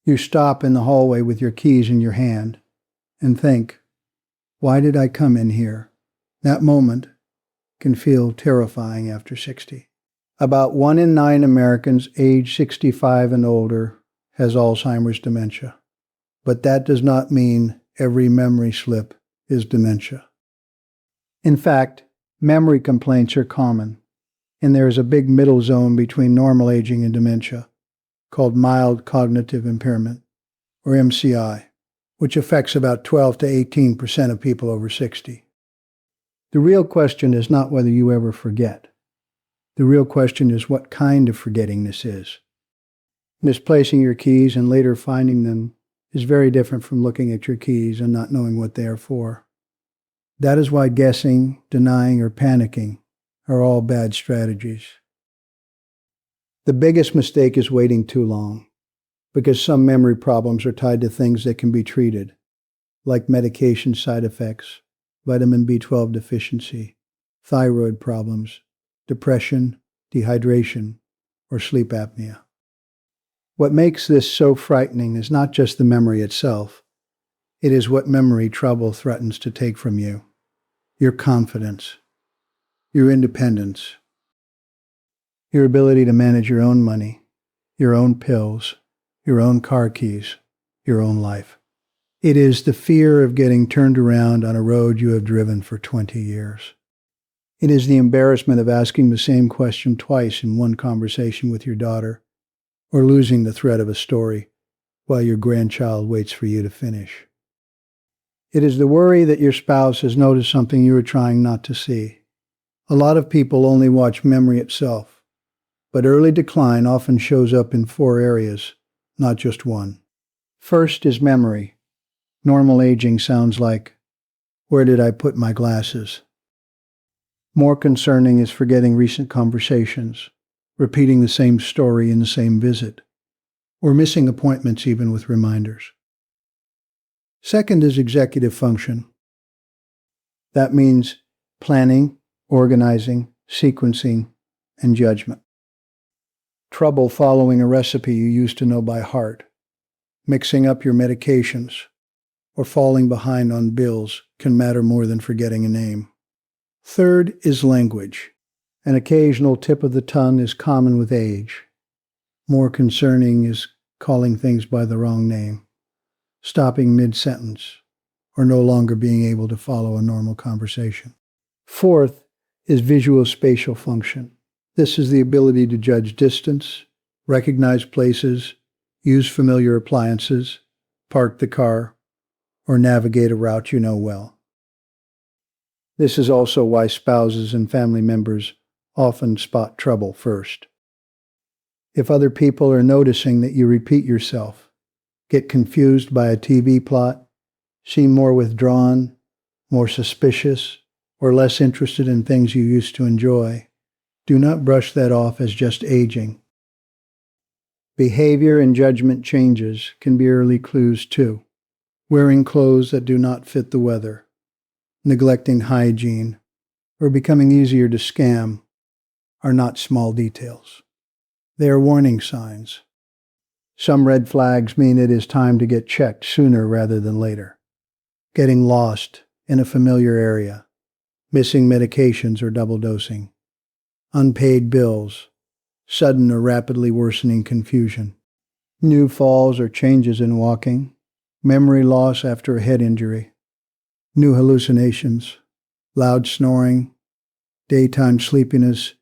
You stop in the hallway with your keys in your hand and think, why did I come in here? That moment can feel terrifying after 60. About 1 in 9 Americans age 65 and older has Alzheimer's dementia. But that does not mean every memory slip is dementia. In fact, memory complaints are common, and there is a big middle zone between normal aging and dementia, called mild cognitive impairment, or MCI, which affects about 12 to 18% of people over 60. The real question is not whether you ever forget. The real question is what kind of forgetting this is. Misplacing your keys and later finding them is very different from looking at your keys and not knowing what they are for. That is why guessing, denying, or panicking are all bad strategies. The biggest mistake is waiting too long, because some memory problems are tied to things that can be treated, like medication side effects, vitamin B12 deficiency, thyroid problems, depression, dehydration, or sleep apnea. What makes this so frightening is not just the memory itself. It is what memory trouble threatens to take from you. Your confidence, your independence, your ability to manage your own money, your own pills, your own car keys, your own life. It is the fear of getting turned around on a road you have driven for 20 years. It is the embarrassment of asking the same question twice in one conversation with your daughter, or losing the thread of a story while your grandchild waits for you to finish. It is the worry that your spouse has noticed something you are trying not to see. A lot of people only watch memory itself, but early decline often shows up in 4 areas, not just one. First is memory. Normal aging sounds like, where did I put my glasses? More concerning is forgetting recent conversations, repeating the same story in the same visit, or missing appointments even with reminders. Second is executive function. That means planning, organizing, sequencing, and judgment. Trouble following a recipe you used to know by heart, mixing up your medications, or falling behind on bills can matter more than forgetting a name. Third is language. An occasional tip of the tongue is common with age. More concerning is calling things by the wrong name, stopping mid-sentence, or no longer being able to follow a normal conversation. Fourth is visual spatial function. This is the ability to judge distance, recognize places, use familiar appliances, park the car, or navigate a route you know well. This is also why spouses and family members often spot trouble first. If other people are noticing that you repeat yourself, get confused by a TV plot, seem more withdrawn, more suspicious, or less interested in things you used to enjoy, do not brush that off as just aging. Behavior and judgment changes can be early clues too. Wearing clothes that do not fit the weather, neglecting hygiene, or becoming easier to scam are not small details. They are warning signs. Some red flags mean it is time to get checked sooner rather than later. Getting lost in a familiar area, missing medications or double dosing, unpaid bills, sudden or rapidly worsening confusion, new falls or changes in walking, memory loss after a head injury, new hallucinations, loud snoring, daytime sleepiness,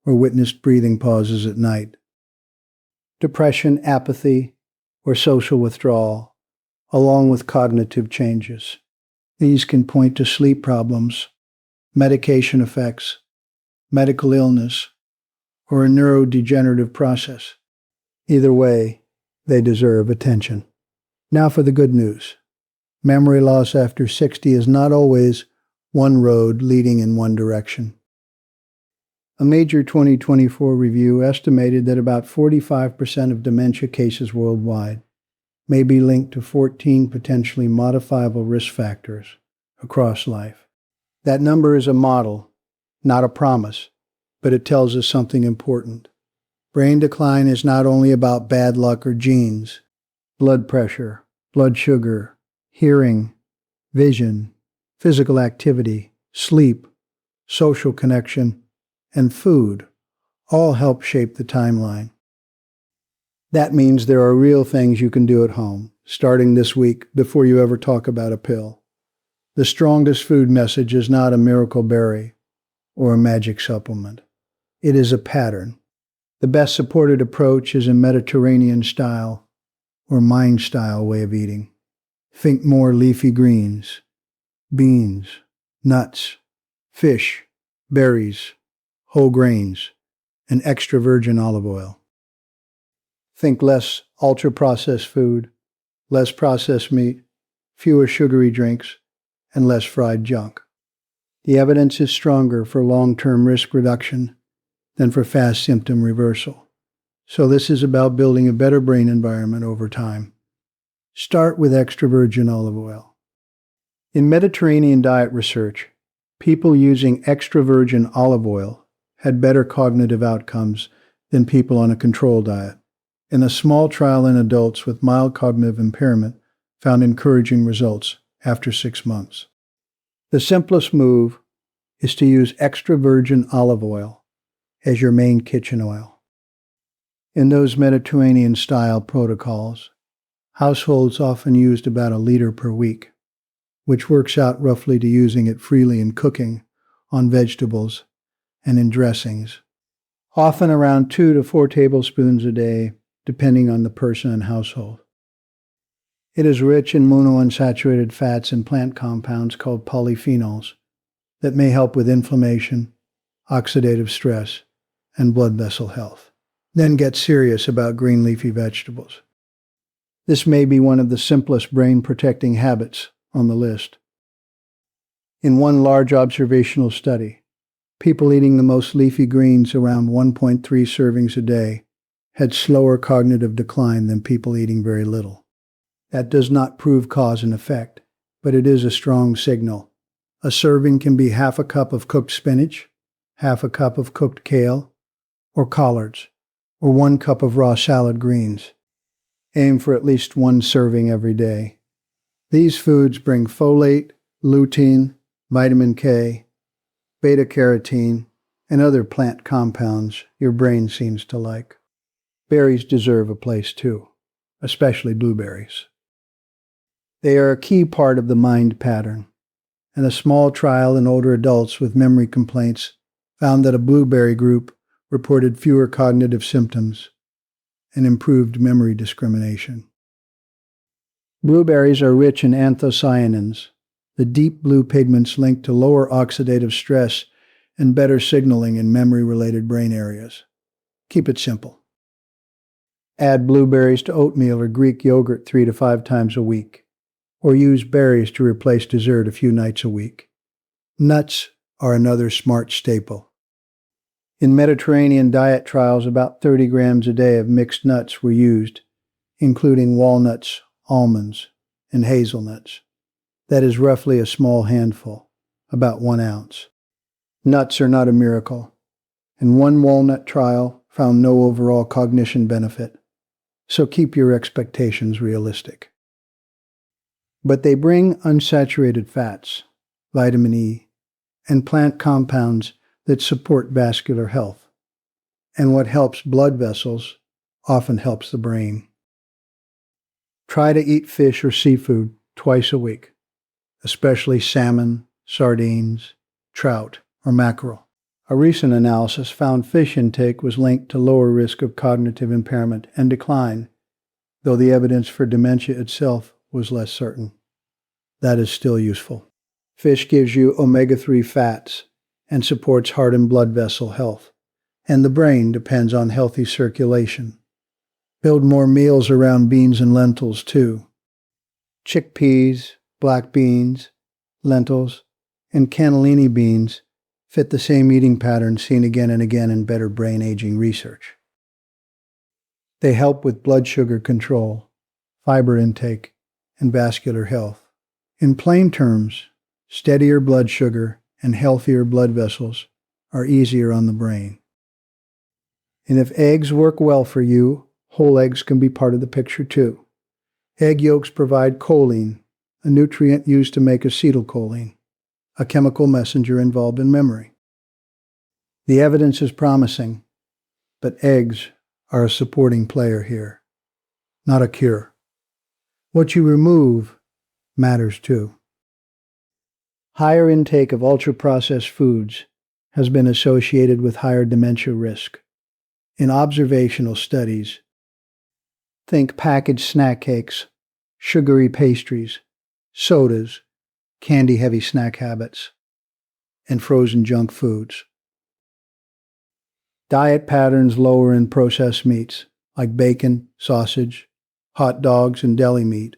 or witnessed breathing pauses at night. Depression, apathy, or social withdrawal, along with cognitive changes. These can point to sleep problems, medication effects, medical illness, or a neurodegenerative process. Either way, they deserve attention. Now for the good news. Memory loss after 60 is not always one road leading in one direction. A major 2024 review estimated that about 45% of dementia cases worldwide may be linked to 14 potentially modifiable risk factors across life. That number is a model, not a promise, but it tells us something important. Brain decline is not only about bad luck or genes. blood pressure, blood sugar, hearing, vision, physical activity, sleep, social connection, and food all help shape the timeline. That means there are real things you can do at home, starting this week before you ever talk about a pill. The strongest food message is not a miracle berry or a magic supplement. It is a pattern. The best supported approach is a Mediterranean style or mind style way of eating. Think more leafy greens, beans, nuts, fish, berries, whole grains, and extra virgin olive oil. Think less ultra-processed food, less processed meat, fewer sugary drinks, and less fried junk. The evidence is stronger for long-term risk reduction than for fast symptom reversal. So this is about building a better brain environment over time. Start with extra virgin olive oil. In Mediterranean diet research, people using extra virgin olive oil had better cognitive outcomes than people on a control diet. In a small trial in adults with mild cognitive impairment found encouraging results after 6 months. The simplest move is to use extra virgin olive oil as your main kitchen oil. In those Mediterranean-style protocols, households often used about 1 liter per week, which works out roughly to using it freely in cooking, on vegetables, and in dressings. Often around 2 to 4 tablespoons a day, depending on the person and household. It is rich in monounsaturated fats and plant compounds called polyphenols that may help with inflammation, oxidative stress, and blood vessel health. Then get serious about green leafy vegetables. This may be one of the simplest brain-protecting habits on the list. In one large observational study, people eating the most leafy greens, around 1.3 servings a day, had slower cognitive decline than people eating very little. That does not prove cause and effect, but it is a strong signal. A serving can be half a cup of cooked spinach, half a cup of cooked kale, or collards, or 1 cup of raw salad greens. Aim for at least 1 serving every day. These foods bring folate, lutein, vitamin K, beta-carotene, and other plant compounds your brain seems to like. Berries deserve a place too, especially blueberries. They are a key part of the mind pattern, and a small trial in older adults with memory complaints found that a blueberry group reported fewer cognitive symptoms and improved memory discrimination. Blueberries are rich in anthocyanins, the deep blue pigments linked to lower oxidative stress and better signaling in memory-related brain areas. Keep it simple. Add blueberries to oatmeal or Greek yogurt 3 to 5 times a week, or use berries to replace dessert a few nights a week. Nuts are another smart staple. In Mediterranean diet trials, about 30 grams a day of mixed nuts were used, including walnuts, almonds, and hazelnuts. That is roughly a small handful, about 1 ounce. Nuts are not a miracle, and one walnut trial found no overall cognition benefit, so keep your expectations realistic. But they bring unsaturated fats, vitamin E, and plant compounds that support vascular health. And what helps blood vessels often helps the brain. Try to eat fish or seafood twice a week, especially salmon, sardines, trout, or mackerel. A recent analysis found fish intake was linked to lower risk of cognitive impairment and decline, though the evidence for dementia itself was less certain. That is still useful. Fish gives you omega-3 fats and supports heart and blood vessel health, and the brain depends on healthy circulation. Build more meals around beans and lentils too. Chickpeas, black beans, lentils, and cannellini beans fit the same eating pattern seen again and again in better brain aging research. They help with blood sugar control, fiber intake, and vascular health. In plain terms, steadier blood sugar and healthier blood vessels are easier on the brain. And if eggs work well for you, whole eggs can be part of the picture too. Egg yolks provide choline, a nutrient used to make acetylcholine, a chemical messenger involved in memory. The evidence is promising, but eggs are a supporting player here, not a cure. What you remove matters too. Higher intake of ultra-processed foods has been associated with higher dementia risk. In observational studies, think packaged snack cakes, sugary pastries, sodas, candy-heavy snack habits, and frozen junk foods. Diet patterns lower in processed meats, like bacon, sausage, hot dogs, and deli meat,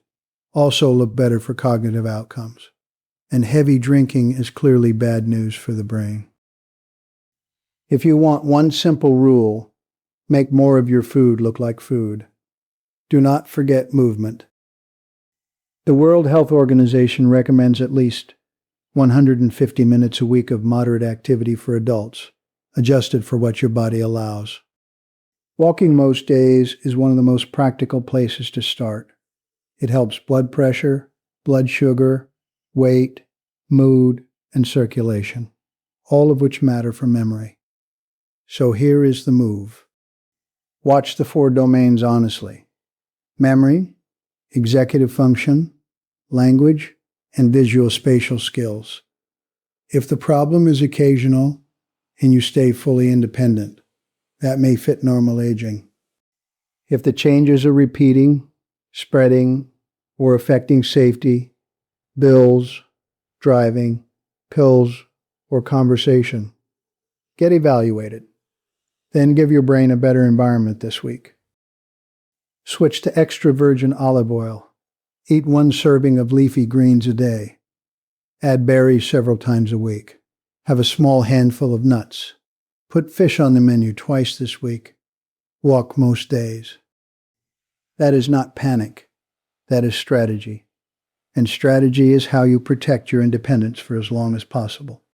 also look better for cognitive outcomes. And heavy drinking is clearly bad news for the brain. If you want one simple rule, make more of your food look like food. Do not forget movement. The World Health Organization recommends at least 150 minutes a week of moderate activity for adults, adjusted for what your body allows. Walking most days is one of the most practical places to start. It helps blood pressure, blood sugar, weight, mood, and circulation, all of which matter for memory. So here is the move. Watch the 4 domains honestly: memory, executive function, language, and visual spatial skills. If the problem is occasional and you stay fully independent, that may fit normal aging. If the changes are repeating, spreading, or affecting safety, bills, driving, pills, or conversation, get evaluated. Then give your brain a better environment this week. Switch to extra virgin olive oil. Eat 1 serving of leafy greens a day. Add berries several times a week. Have a small handful of nuts. Put fish on the menu twice this week. Walk most days. That is not panic. That is strategy. And strategy is how you protect your independence for as long as possible.